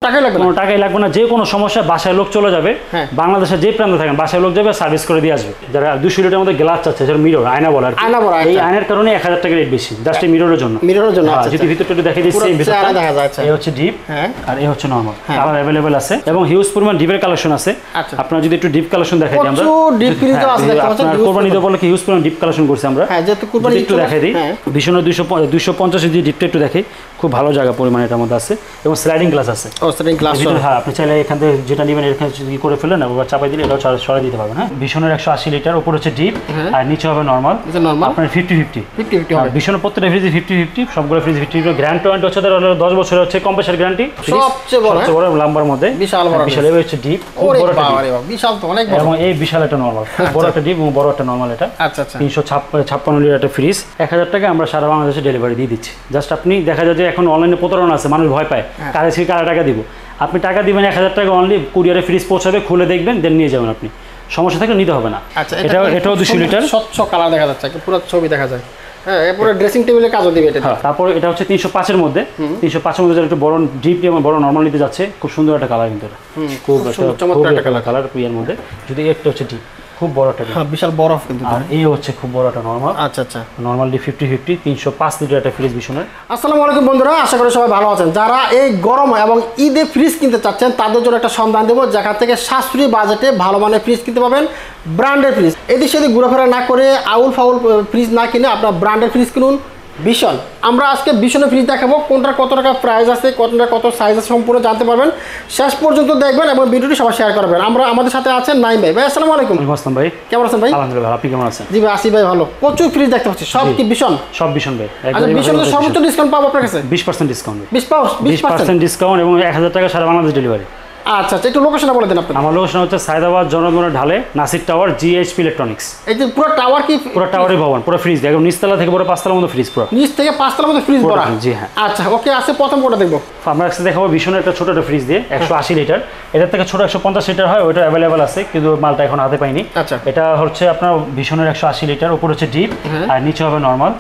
টাকাই লাগবে না, কোনো টাকাই লাগবে না। যে কোনো সমস্যা বাসায় লোক চলে যাবে, বাংলাদেশের যে প্রান্তে থাকেন বাসায় লোক যাবে, সার্ভিস করে দিয়ে আসবে। যারা 200 লিটারের মধ্যে গ্লাস চাচ্ছে, যারা মিরর আয়না বলার, এই আয়নার কারণে 1000 টাকা রেট বেশি, জাস্ট এই মিররের জন্য। যদি ভিতরটা একটু দেখে দিচ্ছি, এই হচ্ছে ডিপ আর এই হচ্ছে নরমাল, কালার अवेलेबल আছে এবং হিউজ পরিমাণ ডিপের কালেকশন আছে। আপনারা যদি একটু ডিপ কালেকশন দেখাই দিই আমরা, আপনার কোরবানি ঈদ উপলক্ষে হিউজ পরিমাণ ডিপ কালেকশন করছি আমরা, একটু দেখাই দিই। ভীষণ 250 যদি ডিপটা একটু দেখি, খুব ভালো জায়গা পরিমাণ এটার মধ্যে আছে এবং স্লাইডিং গ্লাস আছে। হ্যাঁ, আপনি চাইলে এখান থেকে যেটা নেবেন এখানে যদি করে ফেলেন আবার চাপাই দিলে এটাও সরাই দিতে পারবেন। হ্যাঁ, ভীষণের 180 লিটার, উপর হচ্ছে ডিপ আর নিচে হবে নরমাল। আপনার 50-50 ভীষণ প্রত্যেকটা ফ্রিজ 50-50, সবগুলো ফ্রিজ 50। গ্যারান্টি ওয়ারেন্টি হচ্ছে 10 বছরের হচ্ছে কম্প্রেসার গ্যারান্টি, সবচেয়ে বড় লাম্বার মধ্যে বিশাল এই হচ্ছে ডিপ, খুব বড় বিশাল, তো অনেক বড়। এবং এই বিশাল একটা নরমাল, বড় একটা ডিপ এবং বড় একটা নরমাল। এটা 356 লিটার একটা ফ্রিজ, 1000 টাকা আমরা সারা বাংলাদেশে ডেলিভারি দিয়ে দিচ্ছি। জাস্ট আপনি দেখা যায় যে এখন অনলাইনে প্রতারণা আছে, মানুষ ভয় পায় কারে থেকে কারা টাকা দিব। আপনি টাকা দিবেন 1000 টাকা, অনলি কুরিয়ারে ফ্রিজ পৌঁছাবে, খুলে দেখবেন, দেন নিয়ে যাবেন। আপনি সমস্যা থাকলে নিতে হবে না। এটাও 200 লিটার, স্বচ্ছ কালার দেখা যাচ্ছে, পুরো ছবি দেখা যায়। হ্যাঁ, এরপর ড্রেসিং টেবিলের কাজও দিবে এটা। তারপর এটা হচ্ছে 305 এর মধ্যে, 305 এর মধ্যে একটু বড় ডিপ এবং বড় নরমাল নিতে যাচ্ছে, খুব সুন্দর একটা কালার কিন্তু এটা, খুব চমৎকার একটা কালার এর মধ্যে। যদি একটা হচ্ছে ডিপ, খুব বড় একটা, হ্যাঁ বিশাল বড় কিন্তু। আর এই হচ্ছে খুব বড় একটা নরমাল। আচ্ছা, নরমাল ডি 50-50 305 লিটার একটা ফ্রিজ ভীষণের। আসসালামু আলাইকুম বন্ধুরা, আশা করি সবাই ভালো আছেন। যারা এই গরম এবং ঈদে ফ্রিজ কিনতে চাচ্ছেন তাদের জন্য একটা সন্ধান দেবো, যেখান থেকে সাশ্রয়ী বাজেটে ভালো মানের ফ্রিজ কিনতে পাবেন, ব্র্যান্ডের ফ্রিজ। এদিক সেদিক ঘোরাফেরা না করে, আউল ফাউল ফ্রিজ না কিনে আপনার ব্র্যান্ডের ফ্রিজ কিনুন। ভীষণ, আমরা আজকে ভীষণের ফ্রিজ দেখাবো, কোনটার কত টাকা প্রাইস আছে, কোনটার কত সাইজ আছে, সম্পূর্ণ জানতে পারবেন। শেষ পর্যন্ত দেখবেন এবং ভিডিওটি সবাই শেয়ার করবেন। আমাদের সাথে আছেন নাইম ভাই। ভাই আসসালামু আলাইকুম। আসসালাম ভাই, কেমন আছেন ভাই? আলহামদুলিল্লাহ, আপনি কেমন আছেন? জি ভাই, আসি ভাই ভালো। প্রচুর ফ্রিজ দেখতে পাচ্ছি, সব কি ভীষণ? সব ভীষণ ভাই। আচ্ছা, ভীষণের সর্বোচ্চ ডিসকাউন্ট পাবো আপনার কাছে? 20% ডিসকাউন্ট। 20% ডিসকাউন্ট এবং 1000 টাকা সারা বাংলাদেশ ডেলিভারি। আচ্ছা, একটু লোকেশনটা বলে দেন আপনি। আমার লোকেশন হচ্ছে সায়দাবাদ জনগণের ঢালে, নাসির টাওয়ার, G.H.P Electronics। এই যে পুরো টাওয়ার কি? পুরো টাওয়ারের ভবন, পুরো ফ্রিজ একদম নিচতলা থেকে পুরো 5 তলার মতো ফ্রিজ, পুরো নিচ থেকে 5 তলার মতো ফ্রিজ ভরা। জি হ্যাঁ। আচ্ছা, ওকে, আছে প্রথম কোনটা দেখবো? আমরা আজকে দেখাবো ভীষণের একটা ছোট একটা ফ্রিজ দিয়ে 180 লিটার। এটার থেকে ছোট 150 লিটার হয়, ওটা अवेलेबल আছে, কিন্তু মালটা এখন হাতে পাইনি। আচ্ছা, এটা হচ্ছে আপনার ভীষণের 180 লিটার, উপর হচ্ছে ডিপ আর নিচে হবে নরমাল।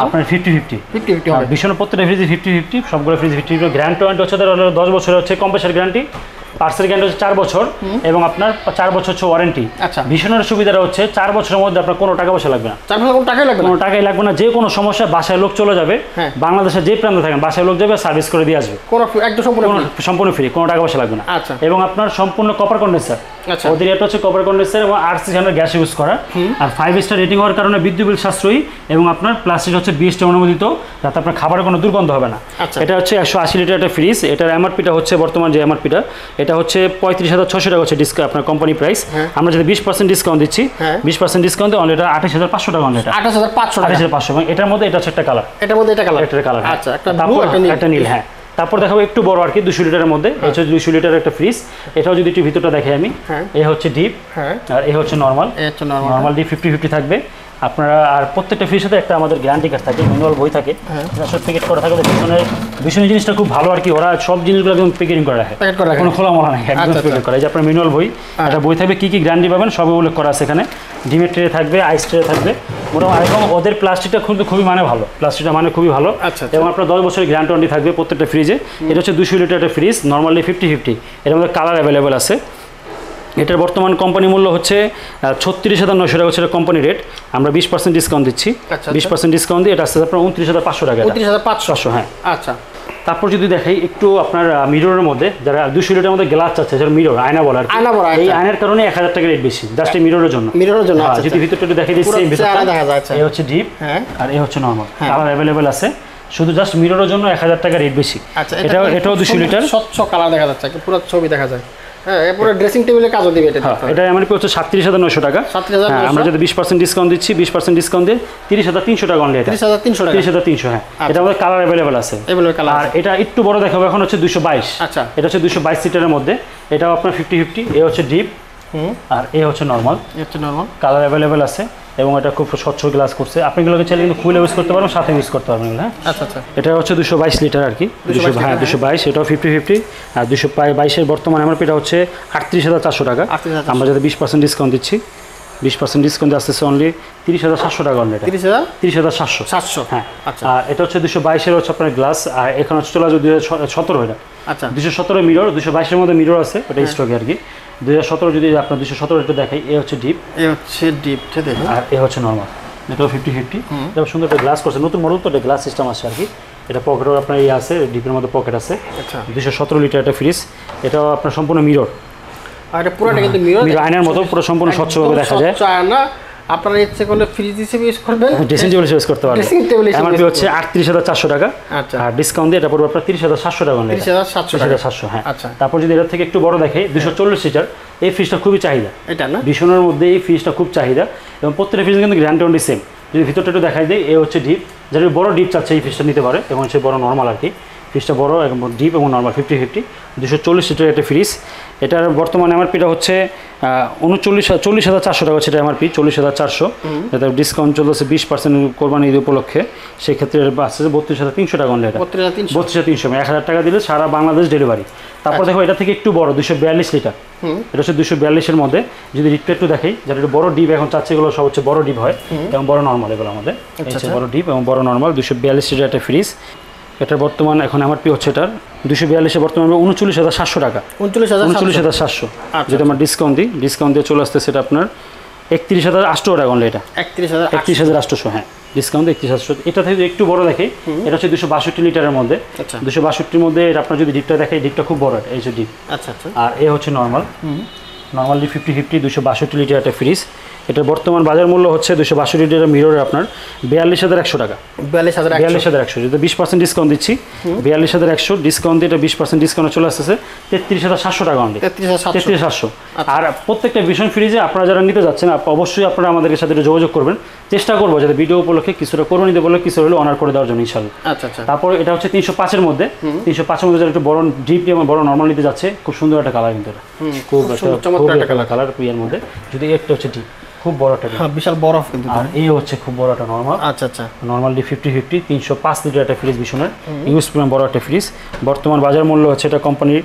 আপনার 50-50 হবে। ভীষণের প্রত্যেকটা ফ্রিজ 50-50, সবগুলো ফ্রিজ 50। গ্যারান্টি ওয়ারেন্টি হচ্ছে 10 বছরের হচ্ছে কম্প্রেসার গ্যারান্টি, পার্সেল গ্যারান্টি হচ্ছে 4 বছর এবং আপনার 4 বছর হচ্ছে ওয়ারেন্টি। আচ্ছা, ভীষণের সুবিধাটা হচ্ছে 4 বছরের মধ্যে আপনার কোনো টাকা পয়সা লাগবে না। 4 বছর কোনো টাকাই লাগবে না। যে কোনো সমস্যা বাসায় লোক চলে যাবে, বাংলাদেশের যে প্রান্তে থাকেন বাসায় লোক যাবে, সার্ভিস করে দিয়ে আসবে, একদম সম্পূর্ণ ফ্রি, কোনো টাকা পয়সা লাগবে না। আচ্ছা, এবং আপনার সম্পূর্ণ কপার কন্ডেন্সার, ওদের এটা হচ্ছে কপার কন্ডেন্সার এবং RC100 গ্যাস ইউজ করা। আর 5 স্টার রেটিং হওয়ার কারণে বিদ্যুৎ বিল সাশ্রয়ী এবং আপনার প্লাস্টিক হচ্ছে BST অনুমোদিত, যাতে আপনার খাবারের কোনো দুর্গন্ধ হবে না। এটা হচ্ছে 180 লিটার একটা ফ্রিজ। এটার MRPটা হচ্ছে বর্তমান যে MRPটা, এটা হচ্ছে 35,600 টাকা হচ্ছে ডিসকাউন্ট, আপনার কোম্পানি প্রাইস। আমরা যদি 20% ডিসকাউন্ট দিচ্ছি, 20% ডিসকাউন্ট অনলি এটা 28,500 টাকা। অনলি এটা 28,500 এবং এটার মধ্যে এটা হচ্ছে একটা কালার, এটার কালার। আচ্ছা, একটা নীল। হ্যাঁ, তারপর দেখাবো একটু বড় আর কি 200 লিটারের মধ্যে। এটা হচ্ছে 200 লিটারের একটা ফ্রিজ। এটাও যদি একটু ভিতরটা দেখাই আমি, এই হচ্ছে ডিপ আর এই হচ্ছে নরমাল। নরমাল ডিপ 50-50 থাকবে আপনারা। আর প্রত্যেকটা ফ্রিজের সাথে একটা আমাদের গ্যারান্টি কার্ড থাকে, ম্যানুয়াল বই থাকে, প্যাকেট করা থাকে। ভীষণের জিনিসটা খুব ভালো আর কি, ওরা সব জিনিসগুলো একদম প্যাকেটিং করে রাখে, কোনো খোলা মোলা নাই, একদম প্যাকেট করা। এই যে আপনার ম্যানুয়াল বই, একটা বই থাকবে, কী কী গ্যারান্টি পাবেন সব উল্লেখ করা আছে এখানে। ডিমের ট্রে থাকবে, আইস ট্রে থাকবে মোটামুটি। এবং ওদের প্লাস্টিকটা খুবই মানে ভালো, প্লাস্টিকটা মানে খুবই ভালো। এবং আপনার 10 বছরের গ্যারান্টি ওয়ারেন্টি থাকবে প্রত্যেকটা ফ্রিজে। এটা হচ্ছে 200 লিটার একটা ফ্রিজ, নর্মালি 50-50। এর মধ্যে কালার অ্যাভেলেবেল আছে। এটার বর্তমান কোম্পানি মূল্য হচ্ছে 36,900 টাকা, হচ্ছে কোম্পানি রেট। আমরা 20% ডিসকাউন্ট দিচ্ছি। 20% ডিসকাউন্ট দিয়ে এটা আসছে আপনার 29,500 টাকা। 29,500, হ্যাঁ। আচ্ছা, তারপর যদি দেখাই একটু আপনার মিররের মধ্যে, যারা 200 লিটারের মধ্যে গ্লাস চাচ্ছে, যারা মিরর আয়না বলার, এই আয়নার কারণে 1000 টাকা রেট বেশি, জাস্ট এই মিররের জন্য। যদি ভিতরটা একটু দেখে দিচ্ছি, এই হচ্ছে ডিপ আর এই হচ্ছে নরমাল, কালার অ্যাভেলেবেল আছে। শুধু জাস্ট মিররের জন্য 1000 টাকা রেট বেশি। এটাও 200 লিটার, স্বচ্ছ কালার দেখা যাচ্ছে, পুরো ছবি দেখা যায়। হ্যাঁ, এরপর ড্রেসিং টেবিলের কাজও দিবে এটা। এটা MRP হচ্ছে 37,900 টাকা। আমরা যদি 20% ডিসকাউন্ট দিচ্ছি, 20% ডিসকাউন্ট দিয়ে 30,300 টাকা অনলি। 30,300, হ্যাঁ। এটা আমাদের কালার অ্যাভেলেবেল আছে। আর এটা একটু বড় দেখাবো, এখন হচ্ছে 222। আচ্ছা, এটা হচ্ছে 222 সিটারের মধ্যে। এটাও আপনার 50-50। এ হচ্ছে ডিপ আর এ হচ্ছে নরমাল। কালার অ্যাভেলেবেল আছে এবং এটা খুব স্বচ্ছ গ্লাস করছে। আপনি এগুলোকে চাইলে কিন্তু খুলে ইউজ করতে পারবেন, সাথে ইউজ করতে পারবেন। হ্যাঁ, আচ্ছা। এটা হচ্ছে 222 লিটার আর কি, 222। এটাও 50-50। আর 222-এর বর্তমান MRPটা হচ্ছে 38,400 টাকা। আমরা যদি 20% ডিসকাউন্ট দিচ্ছি, 20% ডিসকাউন্ট আসতেছে অনলি 30,700 টাকা। অনলি 30,700। হ্যাঁ, আর এটা হচ্ছে 222-এর হচ্ছে আপনার গ্লাস। আর এখন হচ্ছে চলে আসবে 2017। এটা আচ্ছা 217 মিরর 222 এর মধ্যে মিরর আছে, ওটা স্টকে আর কি। 2017 যদি আপনার 217 একটু দেখাই, এ হচ্ছে ডিপ, দেখুন, আর এ হচ্ছে নরমাল। এটাও 50-50, এটা সুন্দর একটা গ্লাস করছে, নতুন মডেল তো, এটা গ্লাস সিস্টেম আছে আর কি। এটা পকেটও আপনার ইয়ে আছে, ডিপের মধ্যে পকেট আছে। আচ্ছা 217 লিটার একটা ফ্রিজ, এটাও আপনার সম্পূর্ণ মিরর, আর এটা পুরোটা কিন্তু মিরর, আয়নার মতো পুরো সম্পূর্ণ স্বচ্ছভাবে দেখা যায়। আয়না, আপনারা ইচ্ছে করলে ফ্রিজ হিসেবে ইউজ করবেন, ড্রেসিং টেবিল ইউজ করতে পারবেন। এমআরপি হচ্ছে 38,400 টাকা, আচ্ছা, আর ডিসকাউন্ট দিয়ে এটা পড়বে আপনার 30,700 টাকা। 30,700, হ্যাঁ। আচ্ছা, তারপর যদি এর থেকে একটু বড় দেখে 240 লিটার, এই ফ্রিজটা খুবই চাহিদা, এটা না ভীষণের মধ্যে এই ফ্রিজটা খুব চাহিদা, এবং প্রত্যেকটা ফ্রিজ কিন্তু গ্যারান্টি সেম। যদি ভিতরটা একটু দেখাই দেয়, এ হচ্ছে ডিপ, যারা বড় ডিপ চাচ্ছে এই ফ্রিজটা নিতে পারে, এবং হচ্ছে বড় নর্মাল আর কি। ফ্রিজটা বড় এবং ডিপ এবং নর্মাল 50-50, 240 লিটার একটা ফ্রিজ। এটার বর্তমানে এমআরপিটা হচ্ছে 40,400 টাকা, সেটা এমআরপি 40,400, এটা ডিসকাউন্ট চলতেছে 20% কোরবানি ঈদ উপলক্ষে, সেক্ষেত্রে আসছে 32,300 টাকা অনলি। এটা 32,300, 1,000 টাকা দিলে সারা বাংলাদেশ ডেলিভারি। তারপর দেখো এটা থেকে একটু বড় 242 লিটার, এটা হচ্ছে 242-এর মধ্যে। যদি ডিপটা একটু দেখাই, যারা একটু বড় ডিপ এখন চাচ্ছে, এগুলো সব হচ্ছে বড় ডিপ হয় এবং বড় নর্মাল, এগুলো আমাদের হচ্ছে বড় ডিপ এবং বড় নর্মাল। 242 লিটার একটা ফ্রিজ, এটার বর্তমান এখন এমআরপি হচ্ছে এটার 242-এ বর্তমানে 39,700 টাকা, 39,700। যদি আমরা ডিসকাউন্ট দিই, ডিসকাউন্ট দিয়ে চলে আসতে সেটা আপনার 31,800 টাকা অনলি। এটা 31,800, হ্যাঁ, ডিসকাউন্ট 31,800। এটা থেকে একটু বড় দেখে, এটা হচ্ছে 262 লিটারের মধ্যে। 262-র মধ্যে এটা আপনার যদি ডিপটা দেখে, ডিপটা খুব বড়, এই যে ডিপ। আচ্ছা, আর এ হচ্ছে নর্মাল, নর্মালি 50-50, 262 লিটার একটা ফ্রিজ। এটার বর্তমান বাজার মূল্য হচ্ছে 262 লিটারের মিররের আপনার 42,100 টাকা, 42,100। যদি 20% ডিসকাউন্ট দিচ্ছি, 42,100 ডিসকাউন্ট দিয়ে এটা 20% ডিসকাউন্টে চলে আসতেছে 33,700 টাকা অনলি, 33,700। আর প্রত্যেকটা ভীষণ ফ্রিজে আপনারা যারা নিতে যাচ্ছেন, অবশ্যই আপনারা আমাদের সাথে যোগাযোগ করবেন, চেষ্টা করবো যাতে ভিডিও উপলক্ষে কিছুটা কোরবানি নিতে বলে কিছু হলে অনার করে দেওয়ার জন্য ইনশাআল্লাহ। আচ্ছা। তারপর এটা হচ্ছে 305-এর মধ্যে, 305-এর মধ্যে যারা একটু বড় ডিপ এবং বড় নর্মাল নিতে যাচ্ছে, খুব সুন্দর একটা কালার, কিন্তু এটা খুব একটা কালার এর মধ্যে। যদি একটা হচ্ছে ডিপ, খুব বড় একটা, বিশাল বড়, কিন্তু আর এই হচ্ছে খুব বড় একটা নর্মাল। আচ্ছা, নর্মালি 50-50, 305 লিটার একটা ফ্রিজ, ভীষণের ইউজ পরিমাণ বড় একটা ফ্রিজ। বর্তমান বাজার মূল্য হচ্ছে এটা কোম্পানির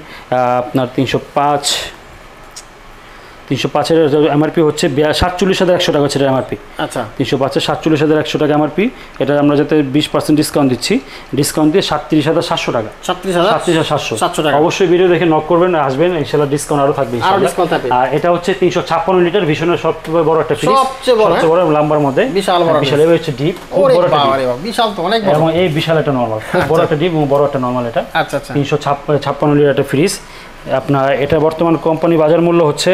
আপনার 305-এর এমআরপি হচ্ছে 47,100 টাকা, সেটা এমআরপি। আচ্ছা, 305-এর 47,100 টাকা এমআরপি। এটা আমরা যাতে 20% ডিসকাউন্ট দিচ্ছি, ডিসকাউন্ট দিয়ে 37,700 টাকা, 37,700 টাকা। অবশ্যই ভিডিও দেখে নক করবেন, আসবেন, ইনশাআল্লাহ ডিসকাউন্ট আরও থাকবে। আর এটা হচ্ছে 356 লিটার, ভীষণের সবচেয়ে বড় একটা ফ্রিজ, সবচেয়ে বড় লাম্বার মধ্যে, বিশাল হচ্ছে ডিপ, খুব বড় একটা বিশাল, তো অনেক বড়, এবং এই বিশাল একটা নরমাল, বড় একটা ডিপ এবং বড় একটা নরমাল। এটা 356 লিটার একটা ফ্রিজ আপনার। এটা বর্তমান কোম্পানি বাজার মূল্য হচ্ছে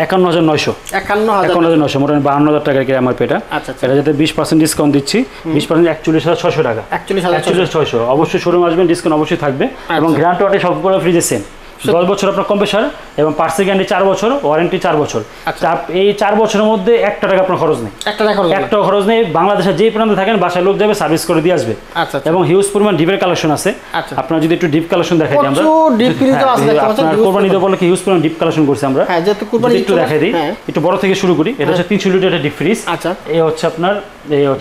51,900, 51,900, মোটামুটি 52,000 টাকার এমআরপি এটা। এটা যাতে 20% ডিসকাউন্ট দিচ্ছি, 20% 41,600 টাকা, 41,600। অবশ্যই শোরুম আসবেন, ডিসকাউন্ট অবশ্যই থাকবে, এবং গ্যারান্টি ওয়ারেন্টি সবগুলো ফ্রিজে সেম, 10 বছর আপনার কম্প্রেসার, এবং পার্সেল গ্যারান্টি 4 বছর, ওয়ারেন্টি 4 বছর। এই 4 বছরের মধ্যে 1 টাকা আপনার খরচ নেই, 1 টাকা খরচ নেই। বাংলাদেশের যেই প্রান্তে থাকেন, বাসায় লোক যাবে, সার্ভিস করে দিয়ে আসবে। এবং হিউজ পরিমাণ ডিপের কালেকশন আছে। আপনার যদি একটু ডিপ কালেকশন দেখাই দিই, আমরা আপনার কোরবানি ঈদ উপলক্ষে হিউজ পরিমাণ ডিপ কালেকশন করছি আমরা, একটু দেখাই দিই। একটু বড় থেকে শুরু করি। এটা হচ্ছে 300 লিটার ডিপ ফ্রিজ। এই হচ্ছে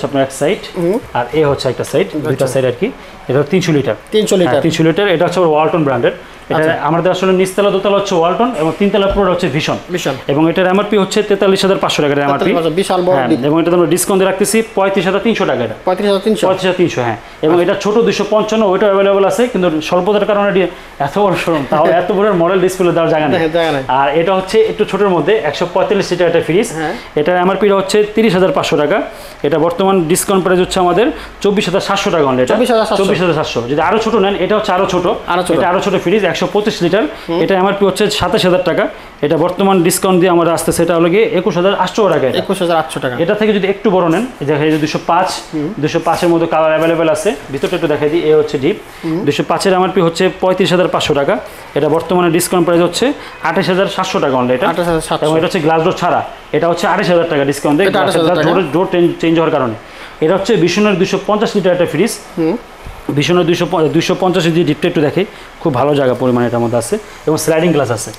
আপনার এক সাইড, আর এই হচ্ছে একটা সাইড, দুইটা সাইড আর কি। এটা 300 লিটার, 300 লিটার। এটা হচ্ছে ওয়ালটন ব্র্যান্ডের। এটা আমাদের আসলে নিচতলা দোতলা হচ্ছে ওয়ালটন, এবং 3তলা পুরো হচ্ছে ভীষণ। এবং এটার এমআরপি হচ্ছে 43,500 টাকার এমআরপি, বিশাল বড়। এবং এটা আমরা ডিসকাউন্ট রাখতেছি 35,300 টাকা, এটা 35,300, হ্যাঁ। এবং এটা ছোট 255, ওইটা অ্যাভেলেবল আছে, কিন্তু স্বল্পতার কারণে এত বড় শোরুম, তাও এত বড় মডেল ডিসপ্লে দেওয়ার জায়গা নেই। আর এটা হচ্ছে একটু ছোটোর মধ্যে 145 লিটার একটা ফ্রিজ। এটার এমআরপিটা হচ্ছে 30,500 টাকা। এটা বর্তমান ডিসকাউন্ট প্রাইস হচ্ছে আমাদের 24,700 টাকা অনলি। এটা 24,700। যদি আরো ছোট নেন, এটা হচ্ছে আরো ছোট, এটা আরো ছোট ফ্রিজ, 125 লিটার। এটা এমআরপি হচ্ছে 27,000 টাকা। এটা বর্তমান ডিসকাউন্ট দিয়ে আমাদের আসতেছে, এটা হলো গিয়ে 21,800 টাকা। 21,800 টাকা। এটা থেকে যদি একটু বড় নেন, দেখেন 205-এর মধ্যে কালার অ্যাভেলেবেল আছে। ভিতরটা একটু দেখাই দিই। এ হচ্ছে ডিপ, 205-এর এমআরপি হচ্ছে 35,500 টাকা। এটা বর্তমানে ডিসকাউন্ট প্রাইস হচ্ছে 28,700 টাকা অনলি। এটা এবং এটা হচ্ছে গ্লাস ডোর ছাড়া, এটা হচ্ছে 28,000 টাকা ডিসকাউন্ট দিয়ে, ডোর চেঞ্জ হওয়ার কারণে। এটা হচ্ছে ভীষণের 250 লিটার একটা ফ্রিজ। ভীষণের 250 যদি ডিপটা একটু দেখে, খুব ভালো জায়গা পরিমাণে এটার মধ্যে আছে, এবং স্লাইডিং গ্লাস আছে।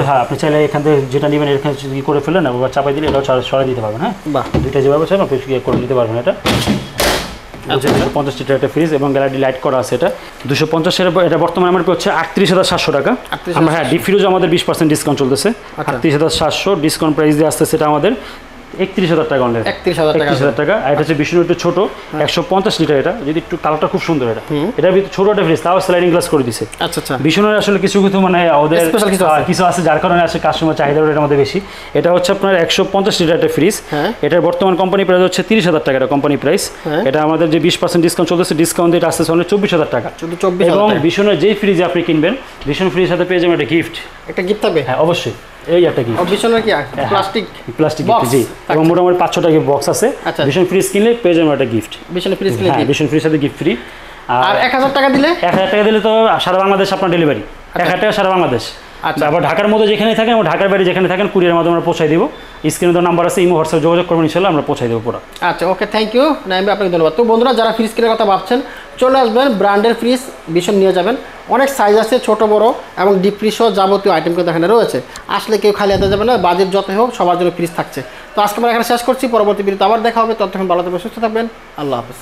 হ্যাঁ, আপনি চাইলে এখান থেকে যেটা নেবেন এখানে যদি করে ফেলেন, আবার চাপাই দিলে এটাও সরাই দিতে পারবেন। হ্যাঁ, দুইটা যেভাবে চান আপনি করে দিতে পারবেন। এটা 250 লিটার একটা ফ্রিজ, এবং গ্যালারি লাইট করা আছে। এটা 250-এর, এটা বর্তমানে এমআরপি হচ্ছে 38,700 টাকা। আমরা, হ্যাঁ, ডিপ ফ্রিজও আমাদের 20% ডিসকাউন্ট চলতেছে, 38,700 ডিসকাউন্ট প্রাইস দিয়ে আসতেছে। এটা আমাদের 31,000 টাকা অনলাইন, 31,000 টাকা। আর এটা হচ্ছে বিষ্ণু একটু ছোট 150 লিটার, এটা যদি একটু কালারটা খুব সুন্দর, এটা ছোট একটা ফ্রিজ, তাও স্লাইডিং গ্লাস করে দিছে। আচ্ছা আচ্ছা, বিষ্ণুর আসলে কিছু মানে ওদের কিছু আছে যার কারণে আসলে কাস্টমার চাহিদা এটার মধ্যে বেশি। এটা হচ্ছে আপনার 150 লিটার একটা ফ্রিজ, এটার বর্তমান কোম্পানি প্রাইস হচ্ছে 30,000 টাকা, এটা কোম্পানি প্রাইস। এটা আমাদের যে 20% ডিসকাউন্ট চলতেছে, ডিসকাউন্ট দিয়ে আসছে অনলি 24,000 টাকা। এবং বিষ্ণুর যেই ফ্রিজে আপনি কিনবেন, বিষ্ণু ফ্রিজের সাথে পেয়ে যাবেন একটা গিফট, একটা গিফট থাকবে। হ্যাঁ অবশ্যই, এই একটা গিফট। বিষ্ণুর কি প্লাস্টিক গিফট, জি। এবং মোটামুটি 5-6টা বক্স আছে। বিষ্ণু ফ্রিজ কিনলে পেয়ে যাবেন একটা গিফট, বিষ্ণু ফ্রিজ কিনলে বিষ্ণু ফ্রিজ সাথে গিফট ফ্রি। আর 1000 টাকা দিলে, 1000 টাকা দিলে তো সারা বাংলাদেশ আপনার ডেলিভারি, 1000 টাকা সারা বাংলাদেশ। আচ্ছা, আবার ঢাকার মধ্যে যেখানে থাকেন, ঢাকার বাইরে যেখানে থাকেন, কুরিয়ার মাধ্যমে আমরা পৌঁছাই দেবো। স্ক্রিনে তো নাম্বার আছে, ইমো হোয়াটসঅ্যাপ যোগাযোগ করবেন, ইনশাআল্লাহ আমরা পৌঁছাই দেবো পুরো। আচ্ছা, ওকে, থ্যাংক ইউ নাইম ভাই, আপনাকে ধন্যবাদ। তো বন্ধুরা, যারা ফ্রিজ কেনার কথা ভাবছেন, চলে আসবেন, ব্র্যান্ডের ফ্রিজ ভীষণ নিয়ে যাবেন। অনেক সাইজ আছে, ছোট বড় এবং ডিপ ফ্রিজ সহ যাবতীয় আইটেম কিন্তু এখানে রয়েছে। আসলে কেউ খালি হাতে যাবে না, বাজেট যতই হোক সবার জন্য ফ্রিজ থাকছে। তো আজকে আমরা এখানে শেষ করছি, পরবর্তী ভিডিওতে আবার দেখা হবে। ততক্ষণ ভালো থাকবেন, সুস্থ থাকবেন, আল্লাহ হাফেজ।